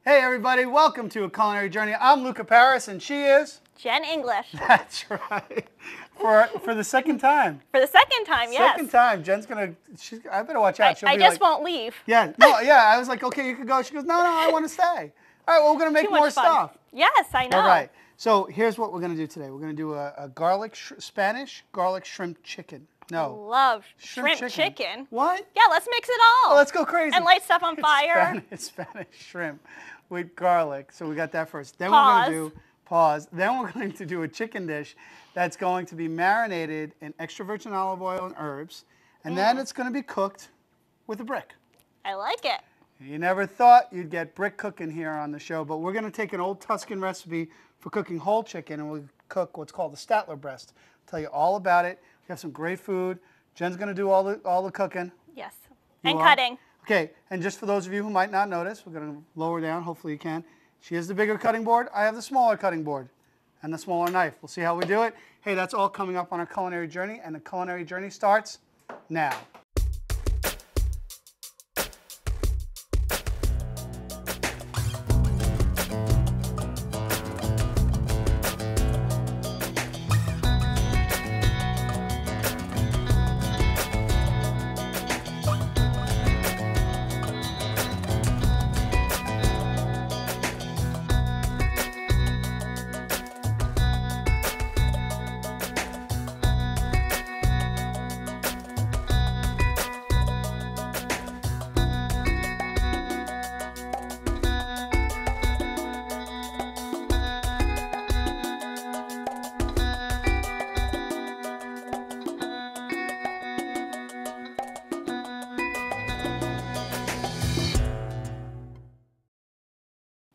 Hey everybody, welcome to A Culinary Journey. I'm Luca Paris and she is? Jen English. That's right. For the second time. For the second time, yes. Second time. Jen's gonna, I better watch out. I just won't leave. Yeah, no, yeah, I was like, okay, you can go. She goes, no, I want to stay. All right, well, we're gonna make more stuff. Yes, I know. All right, so here's what we're gonna do today. We're gonna do a Spanish garlic shrimp chicken. No. Love shrimp chicken. What? Yeah, let's mix it all. Oh, let's go crazy. And light stuff on fire. Spanish shrimp with garlic. So we got that first. Then Pause. we're going to do, pause. Then we're going to do a chicken dish that's going to be marinated in extra virgin olive oil and herbs. And then it's going to be cooked with a brick. I like it. You never thought you'd get brick cooking here on the show, but we're going to take an old Tuscan recipe for cooking whole chicken, and we'll cook what's called the Statler breast. I'll tell you all about it. We have some great food. Jen's going to do all the cooking. Yes. And cutting. Okay, and just for those of you who might not notice, we're going to lower down. Hopefully you can. She has the bigger cutting board. I have the smaller cutting board and the smaller knife. We'll see how we do it. Hey, that's all coming up on our culinary journey, and the culinary journey starts now.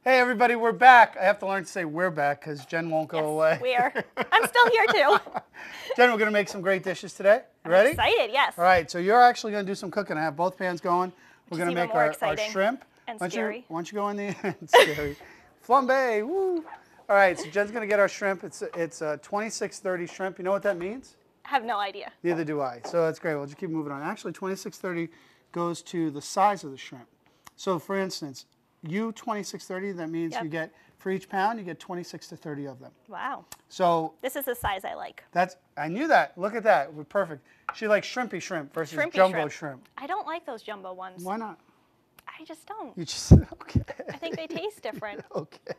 Hey everybody, we're back. I have to learn to say we're back because Jen won't go away. We are. I'm still here too. Jen, we're going to make some great dishes today. You ready? I'm excited, yes. All right, so you're actually going to do some cooking. I have both pans going. We're going to make our shrimp. And scary. Why don't you go in the scary. Flambe, woo. All right, so Jen's going to get our shrimp. It's a 2630 shrimp. You know what that means? I have no idea. Neither do I. So that's great. We'll just keep moving on. Actually, 2630 goes to the size of the shrimp. So for instance, 2630, that means you get, for each pound, you get 26 to 30 of them. Wow. So this is the size I like. I knew that. Look at that. We're perfect. She likes shrimpy shrimp versus jumbo shrimp. I don't like those jumbo ones. Why not? I just don't. You just, okay. I think they taste different. Okay.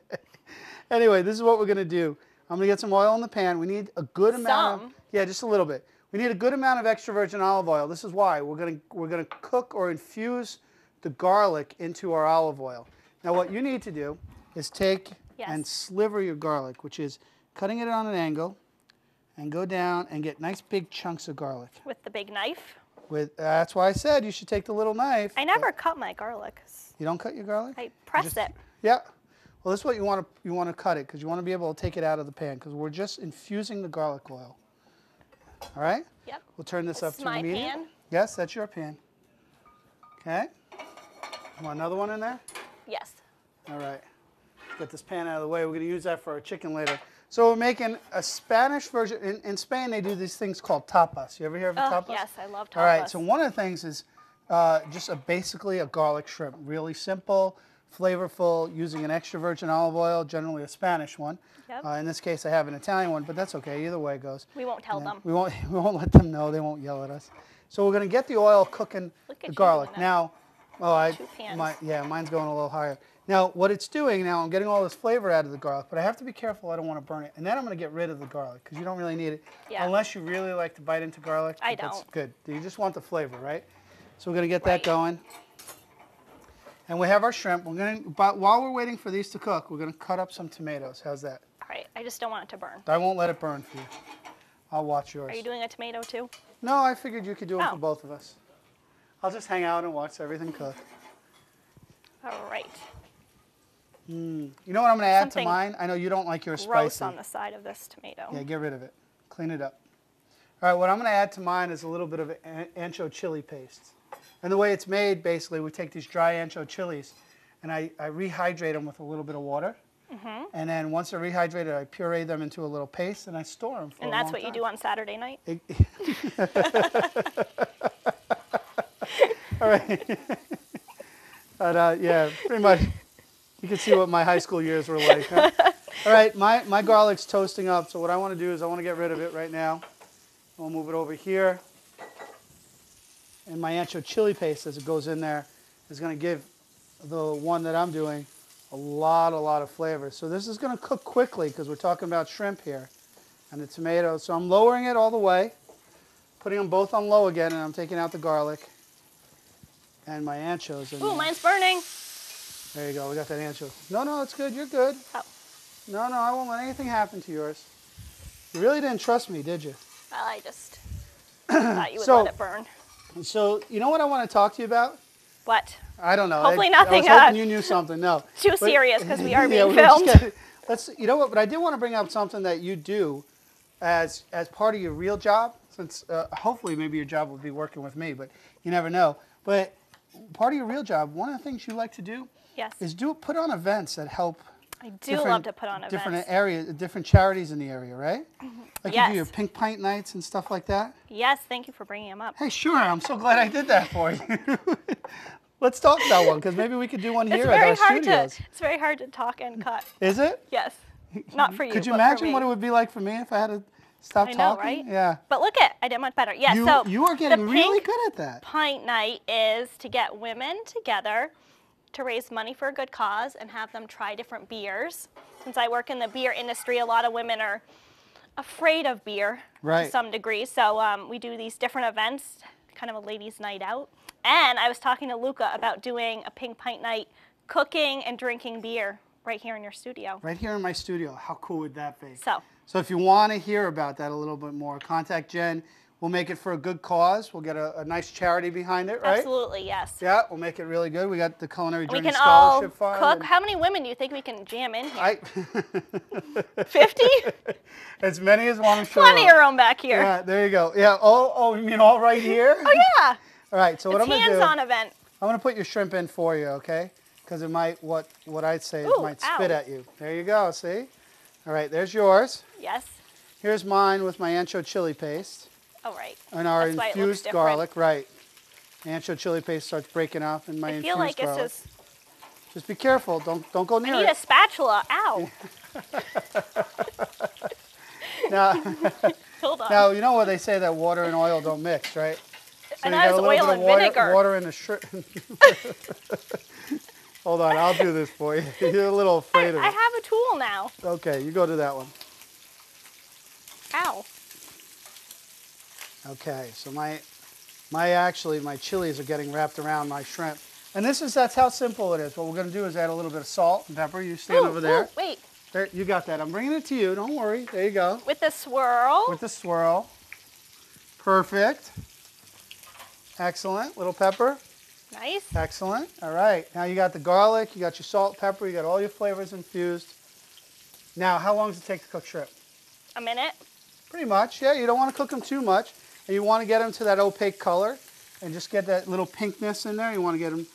Anyway, this is what we're going to do. I'm going to get some oil in the pan. We need a good amount of, yeah, just a little bit. We need a good amount of extra virgin olive oil. This is why. We're going to cook or infuse the garlic into our olive oil. Now what you need to do is take and sliver your garlic, which is cutting it on an angle and go down and get nice big chunks of garlic. With the big knife? That's why I said you should take the little knife. I never cut my garlic. You don't cut your garlic? I press it. Yeah. Well, this is what you want to cut it because you want to be able to take it out of the pan because we're just infusing the garlic oil. All right? Yep. We'll turn this up to my medium. pan? Yes, that's your pan. Okay. Want another one in there? Yes. All right. Get this pan out of the way. We're going to use that for our chicken later. So we're making a Spanish version. In Spain, they do these things called tapas. You ever hear of tapas? Yes, I love tapas. All right. So one of the things is just basically a garlic shrimp. Really simple, flavorful, using an extra virgin olive oil, generally a Spanish one. Yep. In this case, I have an Italian one, but that's okay. Either way it goes. We won't tell them. We won't let them know. They won't yell at us. So we're going to get the oil cooking the garlic. Now, mine's going a little higher. Now, what it's doing now, I'm getting all this flavor out of the garlic, but I have to be careful. I don't want to burn it. And then I'm going to get rid of the garlic because you don't really need it. Yeah. Unless you really like to bite into garlic. I don't. That's good. You just want the flavor, right? So we're going to get that going. And we have our shrimp. But while we're waiting for these to cook, we're going to cut up some tomatoes. How's that? All right. I just don't want it to burn. I won't let it burn for you. I'll watch yours. Are you doing a tomato too? No, I figured you could do it for both of us. I'll just hang out and watch everything cook. All right. You know what I'm going to add to mine? I know you don't like yours spicy. Gross on the side of this tomato. Yeah, get rid of it. Clean it up. All right, what I'm going to add to mine is a little bit of ancho chili paste. And the way it's made, basically, we take these dry ancho chilies and I rehydrate them with a little bit of water. And then once they're rehydrated, I puree them into a little paste and I store them for a long time. And that's what you do on Saturday night? All right. But yeah, pretty much. You can see what my high school years were like. Huh? All right, my garlic's toasting up. So what I want to do is I want to get rid of it right now. We'll move it over here. And my ancho chili paste, as it goes in there, is going to give the one that I'm doing a lot of flavor. So this is going to cook quickly because we're talking about shrimp here and the tomatoes. So I'm lowering it all the way, putting them both on low again, and I'm taking out the garlic and my anchos. Ooh, mine's burning. There you go. We got that ancho. No, it's good. You're good. Oh. No, I won't let anything happen to yours. You really didn't trust me, did you? Well, I just thought you would So- let it burn. So you know what I want to talk to you about? What? I don't know. Hopefully I nothing, was hoping you knew something. No. Too But- serious because we are Yeah, being we were just filmed. getting- you know what? But I did want to bring up something that you do as part of your real job. Since hopefully maybe your job will be working with me, but you never know. But part of your real job, one of the things you like to do Yes. is put on events that help. I do love to put on events. Different areas, different charities in the area, right? Like you Yes. do your pink pint nights and stuff like that. Yes, thank you for bringing them up. Hey, sure. I'm so glad I did that for you. Let's talk about one because maybe we could do one here at our studios. It's very hard to talk and cut. Is it? Yes. Not for you. Could you but for imagine me. what it would be like for me if I had to stop I know, talking? right? Yeah. But look I did much better. Yeah, so You are getting the really pink good at that. pint night is to get women together to raise money for a good cause and have them try different beers. Since I work in the beer industry, a lot of women are afraid of beer Right. to some degree. So we do these different events, kind of a ladies' night out. And I was talking to Luca about doing a pink pint night, cooking and drinking beer right here in your studio. Right here in my studio. How cool would that be? So if you want to hear about that a little bit more, contact Jen. We'll make it for a good cause. We'll get a nice charity behind it, right? absolutely, yes. Yeah, we'll make it really good. We got the Culinary We Journey can all Scholarship Fund. cook. and How many women do you think we can jam in here? 50? As many as want to show Plenty up. of room back here. Yeah, there you go. Yeah. Oh, you mean all right here? Oh yeah. All right. So what I'm It's gonna do? hands-on event. I'm gonna put your shrimp in for you, okay? Because it might what I'd say is Ooh, might spit ow. at you. There you go. See? All right. There's yours. Yes. Here's mine with my ancho chili paste Oh right. and our That's why it looks infused different. garlic. Right. Ancho chili paste starts breaking up in my I infused feel like garlic. it's just. Just be careful. Don't go I near need it. a spatula. Ow. Now, Hold on. now you know what they say that water and oil don't mix, right? So I you know got it's a little oil bit and of vinegar. water in the shrimp. Hold on, I'll do this for you. You're a little afraid of I it. have a tool now. Okay, you go to that one. Ow. Okay, so my chilies are getting wrapped around my shrimp. And that's how simple it is. What we're going to do is add a little bit of salt and pepper. You stand Ooh, over there. ooh, wait. There, you got that. I'm bringing it to you. Don't worry. There you go. With the swirl. With the swirl. Perfect. Excellent. Little pepper. Nice. Excellent. All right. Now you got the garlic. You got your salt, pepper. You got all your flavors infused. Now, how long does it take to cook shrimp? A minute. Pretty much. Yeah, you don't want to cook them too much. And you want to get them to that opaque color and just get that little pinkness in there. You want to get them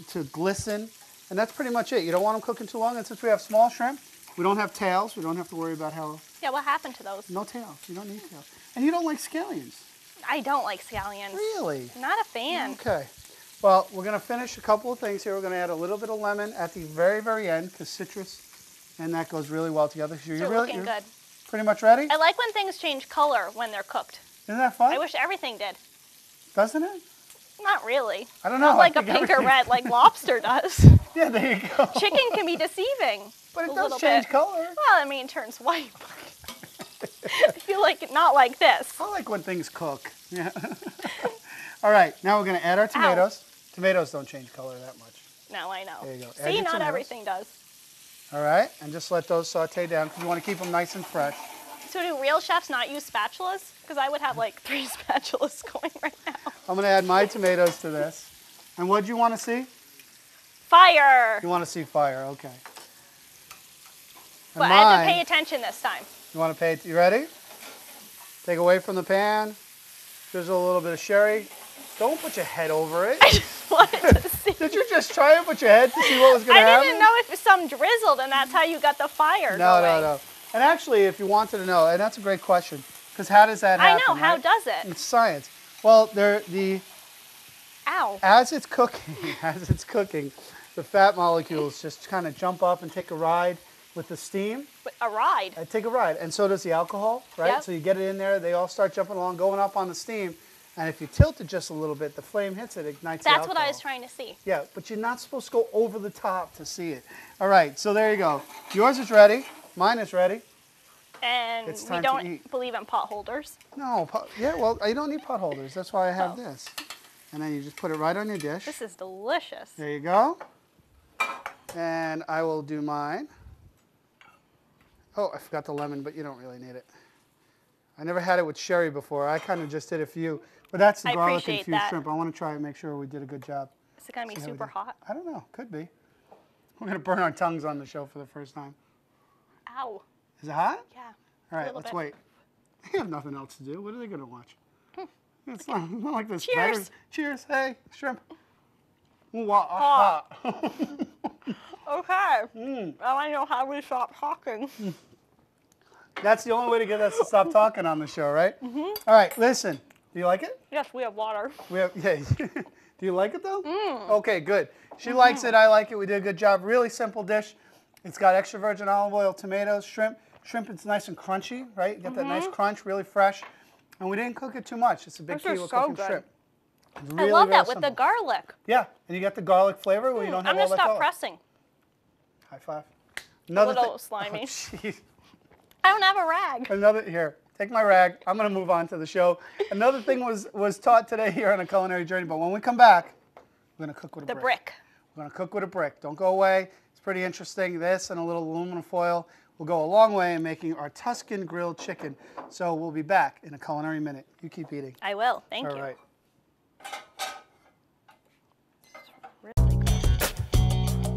to glisten. And that's pretty much it. You don't want them cooking too long. And since we have small shrimp, we don't have tails. We don't have to worry about how... Yeah, what happened to those? No tails. You don't need tails. And you don't like scallions. I don't like scallions. Really? Not a fan. Okay. Well, we're going to finish a couple of things here. We're going to add a little bit of lemon at the very, very end because citrus and that goes really well together. So They're looking good. Pretty much ready? I like when things change color when they're cooked. Isn't that fun? I wish everything did. Doesn't it? Not really. I don't know. Not like I a think pink or everything- red like lobster does. Yeah, there you go. Chicken can be deceiving. But it a does little change bit. color. Well, I mean, it turns white. I feel like not like this. I like when things cook. Yeah. All right, now we're going to add our tomatoes. Tomatoes don't change color that much. No, I know. There you go. Add See, your not tomatoes. everything does. All right, and just let those saute down because you want to keep them nice and fresh. So do real chefs not use spatulas? Because I would have like 3 spatulas going right now. I'm going to add my tomatoes to this. And what do you want to see? Fire! You want to see fire, okay. And But I have to pay attention this time. you want to pay, you ready? Take away from the pan. Drizzle a little bit of sherry. Don't put your head over it. I just wanted to see. Did you just try and put your head to see what was going to happen? I didn't know if some drizzled and that's how you got the fire No, going. no. And actually, if you wanted to know, and that's a great question, because how does that happen? I know, how right? does it? It's science. Well, Ow. as it's cooking, the fat molecules just kind of jump up and take a ride with the steam. A ride? Take a ride. And so does the alcohol, right? Yep. So you get it in there, they all start jumping along, going up on the steam. And if you tilt it just a little bit, the flame hits it, ignites the alcohol. That's what I was trying to see. Yeah, but you're not supposed to go over the top to see it. All right, so there you go. Yours is ready. Mine is ready. And It's we time to don't eat. believe in pot holders. No, yeah, well, you don't need pot holders. That's why I have this. And then you just put it right on your dish. This is delicious. There you go. And I will do mine. Oh, I forgot the lemon, but you don't really need it. I never had it with sherry before. I kind of just did a few. But that's the garlic appreciate infused that. shrimp. I want to try and make sure we did a good job. Is it going to be super hot? I don't know. Could be. We're going to burn our tongues on the show for the first time. Ow. Is it hot? Yeah. All right, little let's bit. wait. They have nothing else to do. What are they going to watch? It's not like this. Cheers. Better. Cheers. Hey, shrimp. Ooh, wow, Hot. hot. Okay. Now I know how we stop talking. That's the only way to get us to stop talking on the show, right? All right, listen. Do you like it? Yes, we have water. We have, yeah. Do you like it though? Okay, good. She likes it. I like it. We did a good job. Really simple dish. It's got extra virgin olive oil, tomatoes, shrimp. Shrimp, it's nice and crunchy, right? You get that nice crunch, really fresh. And we didn't cook it too much. It's a big This key is with so cooking good. shrimp. It's I really, love really that with the simple. garlic. Yeah, and you got the garlic flavor where you don't have I'm all going to that stop garlic. pressing. High five. little slimy. Oh, jeez. I don't have a rag. Here, take my rag. I'm going to move on to the show. Another thing was taught today here on a culinary journey, but when we come back, we're going to cook with a The brick. brick. We're going to cook with a brick. Don't go away. It's pretty interesting. This and a little aluminum foil will go a long way in making our Tuscan grilled chicken. So we'll be back in a culinary minute. You keep eating. I will. Thank you. All right. Really good.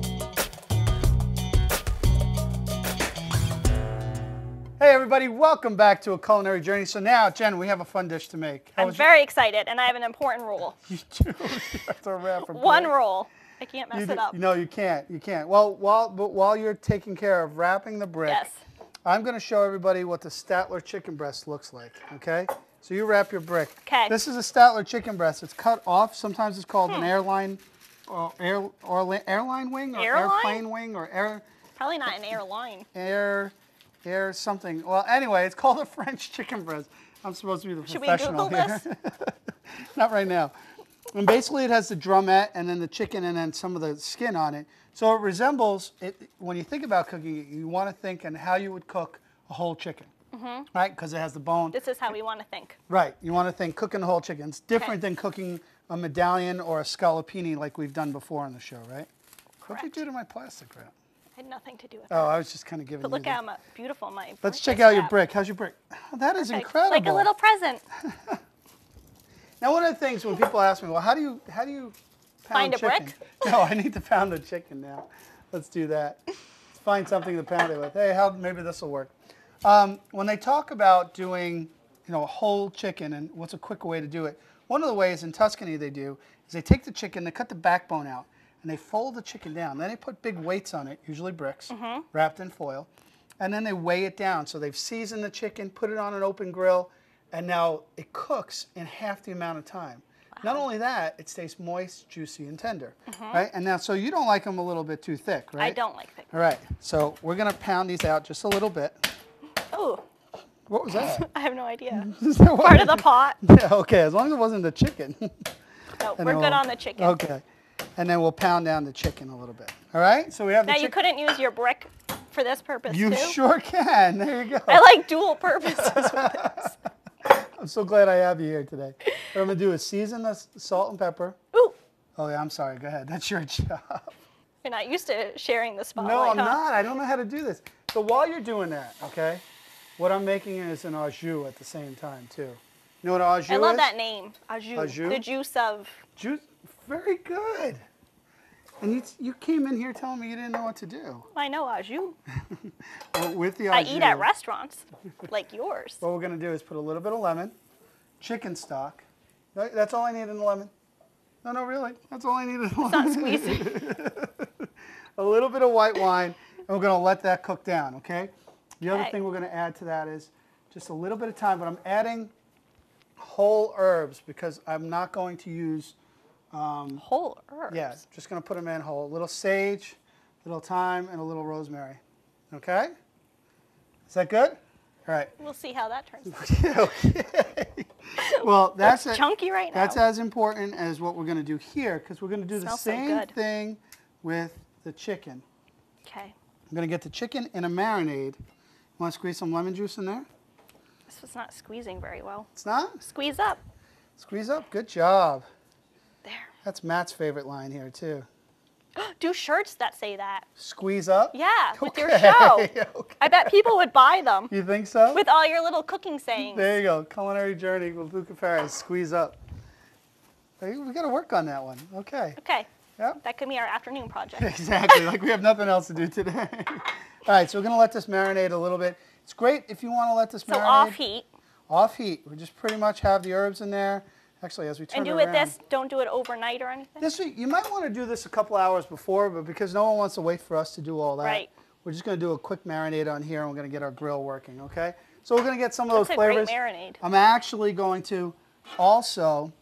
Hey everybody, welcome back to A Culinary Journey. So now, Jen, we have a fun dish to make. I'm very excited, and I have an important rule. You do. You have to wrap a One brick. rule. I can't mess it up. No, you can't. You can't. Well, while you're taking care of wrapping the brick, Yes. I'm going to show everybody what the Statler chicken breast looks like. Okay? So you wrap your brick. Okay. This is a Statler chicken breast. It's cut off. Sometimes it's called an airline, airline wing, or Airline? airplane wing, or Probably not an airline. air something. Well, anyway, it's called a French chicken breast. I'm supposed to be the Should we professional Google here. this? Not right now. And basically it has the drumette and then the chicken and then some of the skin on it. So it resembles, when you think about cooking it, you want to think on how you would cook a whole chicken, right? Because it has the bone. This is how we want to think. Right, you want to think cooking the whole chicken. It's different than cooking a medallion or a scallopini like we've done before on the show, right? What'd you do to my plastic wrap? I had nothing to do with Oh, that. I was just kind of giving But you look the- how beautiful my Let's brick check is out your wrapped. brick. How's your brick? Oh, that is Like- incredible. Like a little present. Now, one of the things when people ask me, well, how do you pound Find a chicken? brick? No, I need to pound the chicken now. Let's do that. Let's find something to pound it with. Hey, maybe this will work. When they talk about doing, a whole chicken and what's a quick way to do it, one of the ways in Tuscany they do is they take the chicken, they cut the backbone out, and they fold the chicken down. Then they put big weights on it, usually bricks, wrapped in foil, and then they weigh it down. So they've seasoned the chicken, put it on an open grill, and now it cooks in half the amount of time. Not only that, it stays moist, juicy, and tender, right? And now, so you don't like them a little bit too thick, right? I don't like thick. All right, so we're gonna pound these out just a little bit. Oh, What was that? I have no idea. Is that what- Part of the pot. Yeah, okay, as long as it wasn't the chicken. No, And we're then good on the chicken. Okay, and then we'll pound down the chicken a little bit. All right, so we have the Now you chicken. couldn't use your brick for this purpose You too. sure can. There you go. I like dual purposes with this. I'm so glad I have you here today. What I'm gonna do is season the salt and pepper. Ooh, Oh yeah, I'm sorry. Go ahead. That's your job. you're not used to sharing the spotlight, No, I'm huh? not. I don't know how to do this. So while you're doing that, okay, what I'm making is an au jus at the same time too. You know what au jus is? I love that name, au jus. Au jus? The juice of. Juice. Very good. And you came in here telling me you didn't know what to do. I know au jus. Well, with the au I jus, eat at restaurants, like yours. what we're going to do is put a little bit of lemon, chicken stock. That's all I need in the lemon. No, really. That's all I need in the lemon. Not squeezing. A little bit of white wine, and we're going to let that cook down, okay? The other Okay. thing we're going to add to that is just a little bit of thyme, but I'm adding whole herbs because I'm not going to use Whole herbs. Yeah, just going to put them in whole. A little sage, a little thyme, and a little rosemary. Okay? Is that good? All right. We'll see how that turns out. Okay. Well, that's chunky right now. That's as important as what we're going to do here, because we're going to do the Smells so same good. thing with the chicken. Okay. I'm going to get the chicken in a marinade. You want to squeeze some lemon juice in there? This was not squeezing very well. It's not? Squeeze up. Squeeze up. Good job. There. That's Matt's favorite line here, too. Do shirts that say that. Squeeze up? Yeah, with your Okay, show. okay. I bet people would buy them. You think so? With all your little cooking sayings. There you go. Culinary journey with Luca Ferris. Squeeze up. Hey, we got to work on that one. Okay. Okay. Yep. That could be our afternoon project. Exactly. Like we have nothing else to do today. All right, so we're going to let this marinate a little bit. It's great if you want to let this marinate. So off heat. Off heat. We just pretty much have the herbs in there. Actually, as we turn And it do around. it this, don't do it overnight or anything? This week, you might want to do this a couple hours before, but because no one wants to wait for us to do all that, Right. we're just going to do a quick marinade on here, and we're going to get our grill working, okay? So we're going to get some of those That's a flavors. great marinade. I'm actually going to also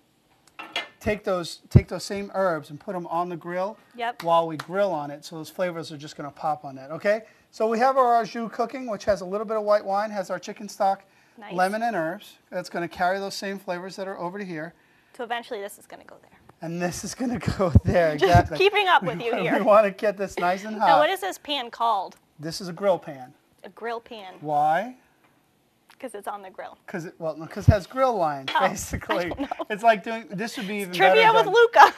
take those same herbs and put them on the grill Yep. while we grill on it, so those flavors are just going to pop on that, okay? So we have our au jus cooking, which has a little bit of white wine, has our chicken stock, Nice. lemon and herbs. That's going to carry those same flavors that are over to here. So eventually this is going to go there. And this is going to go there, exactly. Just keeping up with you We here. want to get this nice and hot. Now what is this pan called? This is a grill pan. A grill pan. Why? Because it's on the grill. Because it has grill lines, Oh, basically. I don't know. It's like doing, this would be even Trivia better with Luca.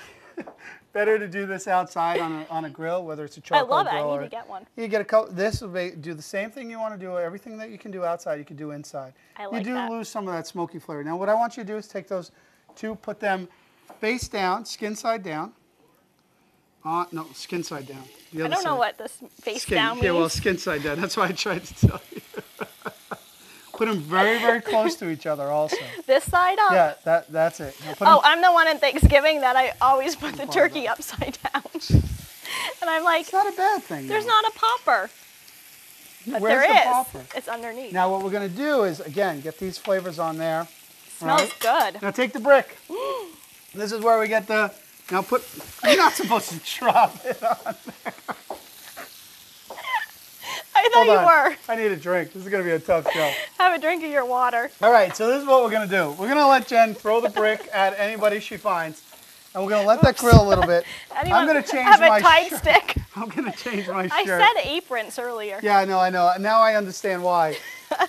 better to do this outside on a grill, whether it's a I charcoal love it. grill I or, need to get one. you get this will do the same thing you want to do. Everything that you can do outside, you can do inside. I like you do that. lose some of that smoky flavor. Now, what I want you to do is take those two, put them face down, skin side down. No, skin side down. The I other don't know side. what this face Skin. down means. Yeah, well, skin side down. That's why I tried to tell you. Put them very, very close to each other also. This side up? Yeah, that's it. Now put 'em- Oh, I'm the one in Thanksgiving that I always put the turkey upside down. And I'm like, it's not a bad thing. there's though. not a popper. But Where's there the is. popper? It's underneath. Now what we're going to do is, again, get these flavors on there. Smells Alright. good. Now take the brick. This is where we get the, now put, you're not supposed to drop it on there. I thought you Hold on. were. I need a drink. This is going to be a tough show. Have a drink of your water. All right, so this is what we're going to do. We're going to let Jen throw the brick at anybody she finds. And we're going to let that grill a little bit. Anyone I'm going to change have my a Tide shirt. stick? I'm going to change my I shirt. said aprons earlier. Yeah, I know. Now I understand why.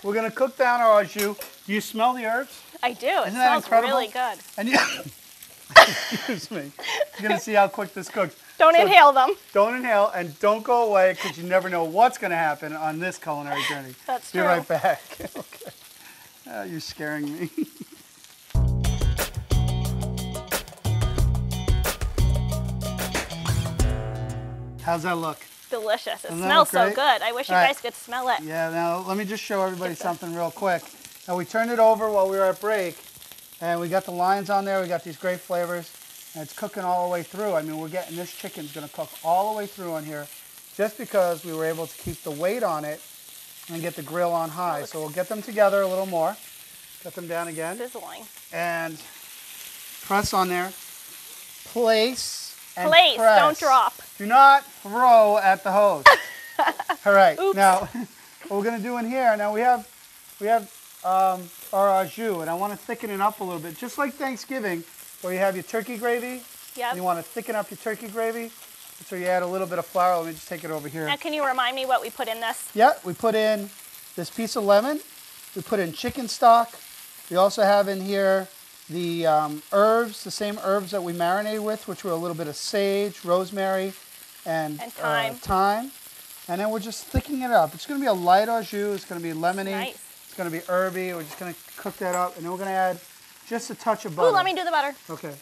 We're going to cook down our au jus. Do you smell the herbs? I do. It Isn't that smells incredible? really good. And you, excuse me. You're going to see how quick this cooks. Don't So inhale them. Don't inhale and don't go away because you never know what's going to happen on this culinary journey. That's Be true. right back. Okay. You're scaring me. How's that look? Delicious. It Doesn't that smells look so great? good. I wish you All right. guys could smell it. Yeah, now let me just show everybody something real quick. Now we turned it over while we were at break, and we got the lines on there. We got these great flavors, and it's cooking all the way through. I mean, we're getting, this chicken's going to cook all the way through on here just because we were able to keep the weight on it and get the grill on high. So we'll get them together a little more. Get them down again. Sizzling. And press on there. Place and Place, press. don't drop. Do not throw at the hose. All right. Oops. Now, what we're going to do in here, now we have our au jus, and I want to thicken it up a little bit, just like Thanksgiving, where you have your turkey gravy. Yep. You want to thicken up your turkey gravy. So you add a little bit of flour. Let me just take it over here. Now, can you remind me what we put in this? Yeah, we put in this piece of lemon. We put in chicken stock. We also have in here the herbs, the same herbs that we marinated with, which were a little bit of sage, rosemary, and thyme. thyme. And then we're just thickening it up. It's going to be a light au jus. It's going to be lemony. Nice. It's going to be herby. We're just going to cook that up. And then we're going to add just a touch of butter. Ooh, let me do the butter. Okay.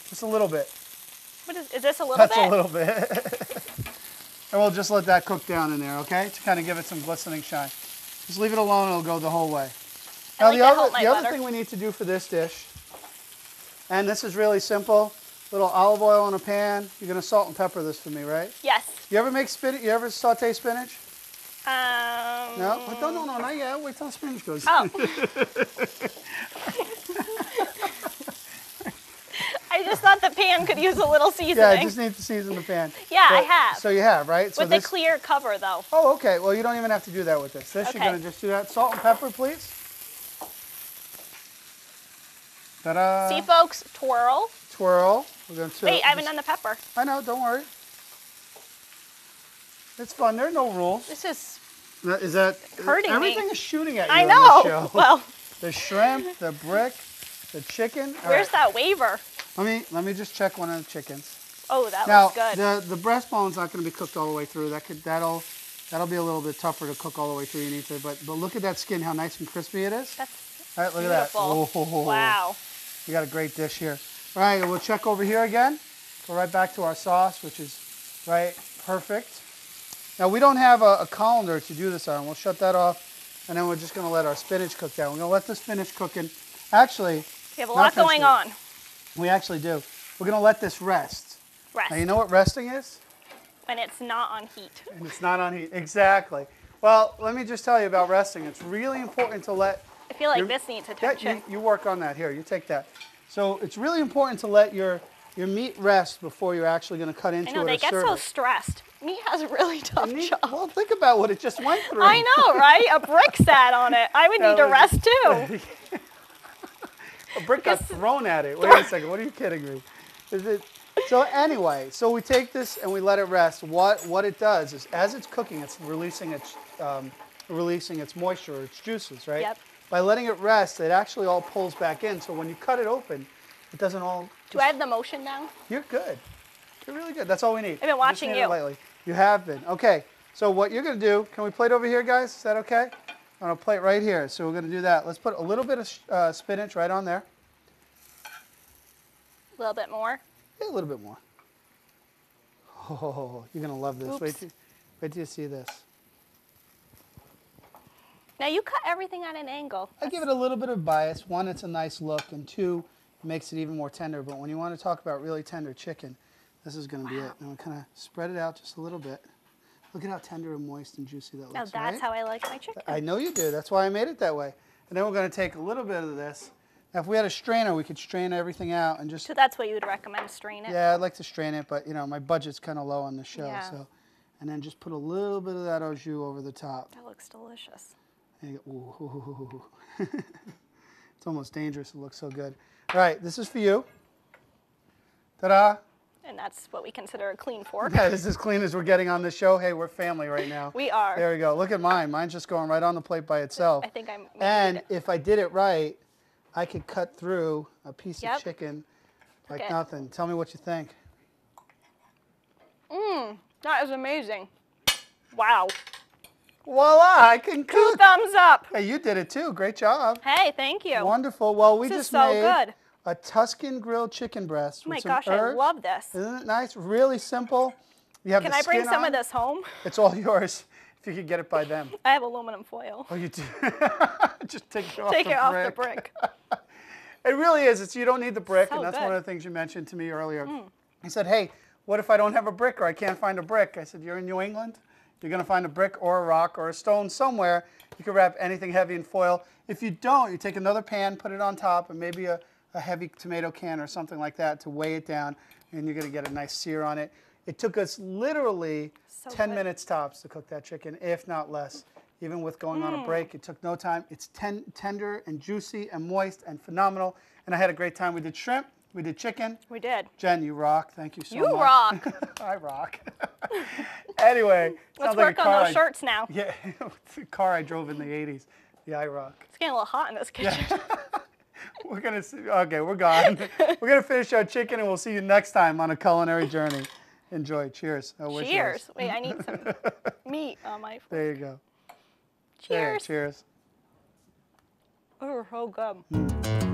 Just a little bit. What is this a little That's bit? a little bit. And we'll just let that cook down in there, okay? To kind of give it some glistening shine. Just leave it alone, it'll go the whole way. Now like to help my the other butter. thing we need to do for this dish, and this is really simple, little olive oil in a pan. You're gonna salt and pepper this for me, right? Yes. You ever make spinach? You ever saute spinach? No? No. No, not yet. Wait till spinach goes. Oh. I just thought the pan could use a little seasoning. Yeah, I just need to season the pan. Yeah, I But- have. So you have, right? So With a clear cover, though. Oh, okay. Well, you don't even have to do that with this. This, Okay. you're going to just do that. Salt and pepper, please. Ta-da. See, folks, twirl. Twirl. We're going to Wait, I haven't done the pepper. I know, don't worry. It's fun. There are no rules. This is Is that hurting me. everything is shooting at you I on know. this show. Well, The shrimp, the brick, the chicken. All where's right. that waver? Let me just check one of the chickens. Oh, that Now, looks good. the breastbone's not going to be cooked all the way through. That'll be a little bit tougher to cook all the way through. You need to, but look at that skin, how nice and crispy it is. That's All right, look beautiful. at that. Oh, Wow. We got a great dish here. All right, we'll check over here again. Go right back to our sauce, which is right perfect. Now we don't have a colander to do this on. We'll shut that off, and then we're just going to let our spinach cook down. We're going to let the spinach cook in. Actually, We have a lot going on. we actually do. We're going to let this rest. Rest. Now you know what resting is? When it's not on heat. And it's not on heat. Exactly. Well, let me just tell you about resting. It's really important to let. I feel like your- this needs Yeah, attention. you work on that. Here, you take that. So it's really important to let your meat rest before you're actually going to cut into I it know, or they get serve so it. stressed. Meat has a really tough Meat- job. Well, think about what it just went through. I know, right? A brick sat on it. I would need to like- rest too. A brick got thrown at it. Wait a second. What are you kidding me? Is it? So anyway, so we take this and we let it rest. What it does is, as it's cooking, it's releasing its moisture, its juices, right? Yep. By letting it rest, it actually all pulls back in. So when you cut it open, it doesn't all. Do I have the motion down? You're good. You're really good. That's all we need. been watching Just need it you. Lately. You have been. Okay. So what you're going to do? Can we plate over here, guys? Is that okay? On a plate right here. So we're going to do that. Let's put a little bit of spinach right on there. A little bit more. Yeah, a little bit more. Oh, you're going to love this. Oops. Wait till you see this. Now you cut everything at an angle. I give it a little bit of bias. One, it's a nice look, and two, it makes it even more tender. But when you want to talk about really tender chicken, this is going to be it. And we kind of spread it out just a little bit. Look at how tender and moist and juicy that looks, Now that's right? how I like my chicken. I know you do. That's why I made it that way. And then we're going to take a little bit of this. Now, if we had a strainer, we could strain everything out and just. So that's what you would recommend, strain it? Yeah, I'd like to strain it, but you know, my budget's kind of low on the show, Yeah. so. And then just put a little bit of that au jus over the top. That looks delicious. And you go, ooh. It's almost dangerous. It looks so good. All right, this is for you. Ta-da! And that's what we consider a clean fork. That is as clean as we're getting on this show. Hey, we're family right now. We are. There we go. Look at mine. Mine's just going right on the plate by itself. I think I'm. And if I did it right, I could cut through a piece Yep. of chicken like Okay. nothing. Tell me what you think. That is amazing. Wow. Voila, I can 2 cook. thumbs up. Hey, you did it too. Great job. Hey, thank you. Wonderful. Well, we This is just so made good. a Tuscan grilled chicken breast Oh my with some gosh, herbs. I love this. Isn't it nice? Really simple. You have Can the I bring skin some on. of this home? It's all yours if you could get it by them. I have aluminum foil. Oh, you do? Just take it off Take the it off brick. the brick. It really is. You don't need the brick, So and that's good. one of the things you mentioned to me earlier. He said, hey, what if I don't have a brick or I can't find a brick? I said, you're in New England. You're going to find a brick or a rock or a stone somewhere. You can wrap anything heavy in foil. If you don't, you take another pan, put it on top, and maybe a heavy tomato can or something like that to weigh it down, and you're going to get a nice sear on it. It took us literally So 10 good. minutes tops to cook that chicken, if not less. Even with going on a break, it took no time. It's tender and juicy and moist and phenomenal. And I had a great time. We did shrimp. We did chicken. We did. Jen, you rock. Thank you so much. You rock. I rock. Anyway, Let's sounds like work a on car those shirts now. Yeah, it's a car I drove in the 80s. Yeah, I rock. It's getting a little hot in this kitchen. We're going to see. Okay, we're gone. We're going to finish our chicken, and we'll see you next time on a culinary journey. Enjoy. Cheers. Oh, where's yours? Cheers. Wait, I need some meat on my. There you go. There, Cheers. cheers. Oh, so good.